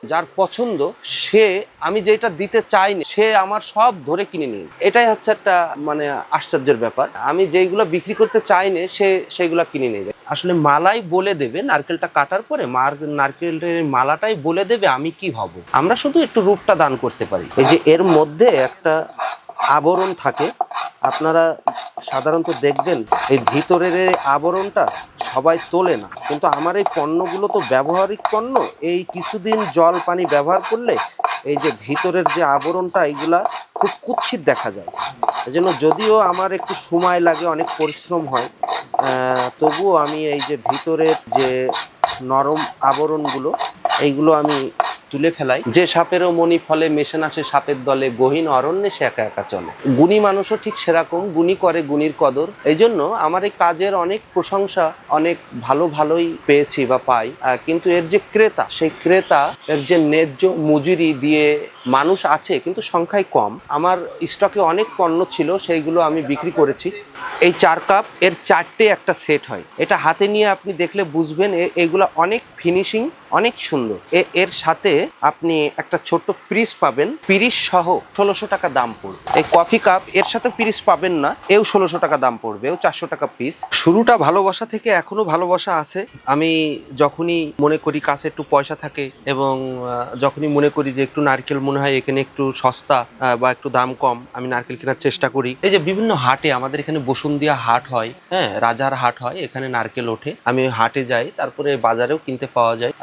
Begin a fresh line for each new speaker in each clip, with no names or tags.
যার পছন্দ সে আমি যেটা দিতে চাইনি সে আমার সব ধরে কিনে নিয়ে, এটাই হচ্ছে একটা মানে আশ্চর্যের ব্যাপার। আমি যেইগুলো বিক্রি করতে চাইনি সেইগুলো কিনে নিয়ে যায়। আসলে মালাই বলে দেবে, নারকেলটা কাটার পরে নারকেলের মালাটাই বলে দেবে আমি কি হব। আমরা শুধু একটু রূপটা দান করতে পারি। এই যে এর মধ্যে একটা আবরণ থাকে, আপনারা সাধারণত দেখবেন এই ভিতরের এই আবরণটা সবাই তোলে না, কিন্তু আমার এই পণ্যগুলো তো ব্যবহারিক পণ্য। এই কিছুদিন জল পানি ব্যবহার করলে এই যে ভিতরের যে আবরণটা এইগুলা খুব কুৎসিত দেখা যায়। এজন্য যদিও আমার একটু সময় লাগে, অনেক পরিশ্রম হয়, তবুও আমি এই যে ভিতরের যে নরম আবরণগুলো এইগুলো আমি তুলে ফেলাই। যে সাপেরও মনি ফলে মেশে না সে সাপের দলে, গহীন অরণ্যে সে একা একা চলে। গুণী মানুষও ঠিক সেরকম, গুণী করে গুণীর কদর। এই জন্য আমার এই কাজের অনেক প্রশংসা অনেক ভালোই পেয়েছি বা পাই, কিন্তু এর যে ক্রেতা, সেই ক্রেতা এর যে ন্যায্য মজুরি দিয়ে মানুষ আছে কিন্তু সংখ্যায় কম। আমার স্টকে অনেক পণ্য ছিল, সেইগুলো আমি বিক্রি করেছি। এই 4 কাপ এর 4টে একটা সেট হয়। এটা হাতে নিয়ে আপনি দেখলে বুঝবেন এগুলো অনেক ফিনিশিং, অনেক সুন্দর। এর সাথে আপনি একটা ছোট্ট পিরিচ পাবেন, পিরিচ সহ 1600 টাকা দাম পড়বে। এই কফি কাপ এর সাথে পিরিচ পাবেন না, এও 1600 টাকা দাম পড়বে, এও 400 টাকা পিস। শুরুটা ভালোবাসা থেকে এখনো ভালোবাসা আছে। আমি যখনই মনে করি কাছে একটু পয়সা থাকে এবং যখনই মনে করি যে একটু নারকেল মনে হয় এখানে একটু সস্তা বা একটু দাম কম, আমি নারকেল কেনার চেষ্টা করি। এই যে বিভিন্ন হাটে, আমাদের এখানে বসুন্ধিয়া হাট হয়, হ্যাঁ, রাজার হাট হয়, এখানে নারকেল ওঠে। আমি ওই হাটে যাই, তারপরে বাজারেও কিনতে পাওয়া যায়।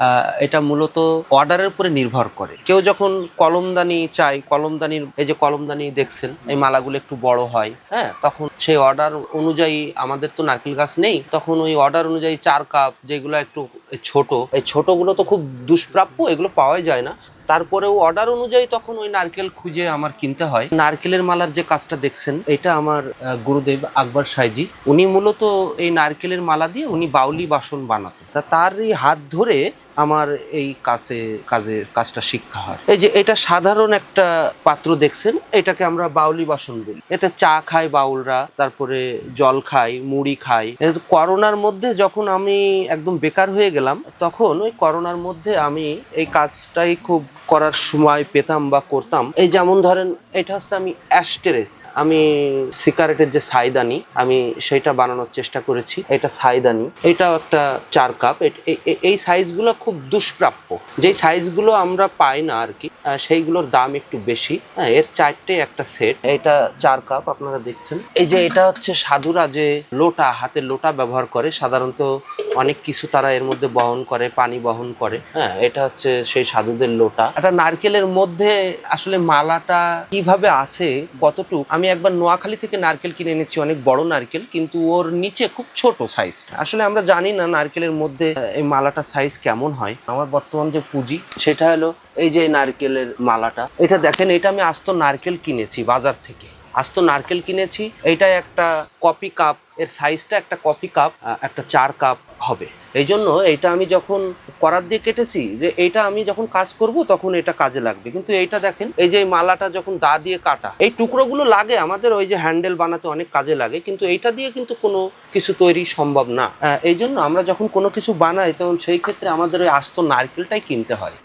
এটা মূলত অর্ডারের উপরে নির্ভর করে। কেউ যখন কলমদানি চাই, কলমদানির এই যে কলমদানি দেখছেন, এই মালাগুলো একটু বড় হয়, হ্যাঁ, তখন সেই অর্ডার অনুযায়ী, আমাদের তো নারকেল গাছ নেই, তখন ওই অর্ডার অনুযায়ী 4 কাপ যেগুলো একটু ছোট, এই ছোটগুলো তো খুব দুষ্প্রাপ্য, এগুলো পাওয়াই যায় না। তারপরেও অর্ডার অনুযায়ী তখন ওই নারকেল খুঁজে আমার কিনতে হয়। নারকেলের মালার যে কাজটা দেখছেন, এটা আমার গুরুদেব আকবর সাইজি, উনি মূলত এই নারকেলের মালা দিয়ে উনি বাউলি বাসন বানাতেন। তার এই হাত ধরে আমার এই কাজটা শিক্ষা হয়। এই যে এটা সাধারণ একটা পাত্র দেখছেন, এটাকে আমরা বাউলি বাসন বলি। এতে চা খায় বাউলরা, তারপরে জল খায়, মুড়ি খায়। করোনার মধ্যে যখন আমি একদম বেকার হয়ে গেলাম, তখন ওই করোনার মধ্যে আমি এই কাজটাই খুব করার সময় পেতাম বা করতাম। এই যেমন ধরেন, এটা হচ্ছে আমি অ্যাশট্রে, আমি সিগারেটের যে সাইদানি, আমি সেটা বানানোর চেষ্টা করেছি। এটা সাইদানি, এটাও একটা 4 কাপ। এই সাইজগুলো খুব দুষ্প্রাপ্য, যেই সাইজগুলো আমরা পাই না আর কি, সেইগুলোর দাম একটু বেশি। হ্যাঁ, এর 4টে একটা সেট। এটা 4 কাপ আপনারা দেখছেন। এই যে এটা হচ্ছে সাধুরা যে লোটা, হাতের লোটা ব্যবহার করে, সাধারণত অনেক কিছু তারা এর মধ্যে বহন করে, পানি বহন করে। হ্যাঁ, এটা হচ্ছে সেই সাধুদের লোটা। একটা নারকেলের মধ্যে আসলে মালাটা কিভাবে আসে, কতটুকু, আমি একবার নোয়াখালী থেকে নারকেল কিনে এনেছি, অনেক বড় নারকেল, কিন্তু ওর নিচে খুব ছোট সাইজটা। আসলে আমরা জানি না নারকেলের মধ্যে এই মালাটা সাইজ কেমন হয়। আমার বর্তমান যে পুঁজি সেটা হলো এই যে নারকেলের মালাটা। এটা দেখেন, এটা আমি আস্ত নারকেল কিনেছি বাজার থেকে, আস্ত নারকেল কিনেছি। এইটা একটা কফি কাপ, এর সাইজটা একটা কফি কাপ, একটা 4 কাপ হবে। এই জন্য এইটা আমি যখন করার দিয়ে কেটেছি, যে এইটা আমি যখন কাজ করব তখন এটা কাজে লাগবে। কিন্তু এইটা দেখেন, এই যে মালাটা যখন দা দিয়ে কাটা, এই টুকরোগুলো লাগে আমাদের ওই যে হ্যান্ডেল বানাতে অনেক কাজে লাগে, কিন্তু এইটা দিয়ে কিন্তু কোনো কিছু তৈরি সম্ভব না। এই জন্য আমরা যখন কোনো কিছু বানাই তখন সেই ক্ষেত্রে আমাদের ওই আস্ত নারকেলটাই কিনতে হয়।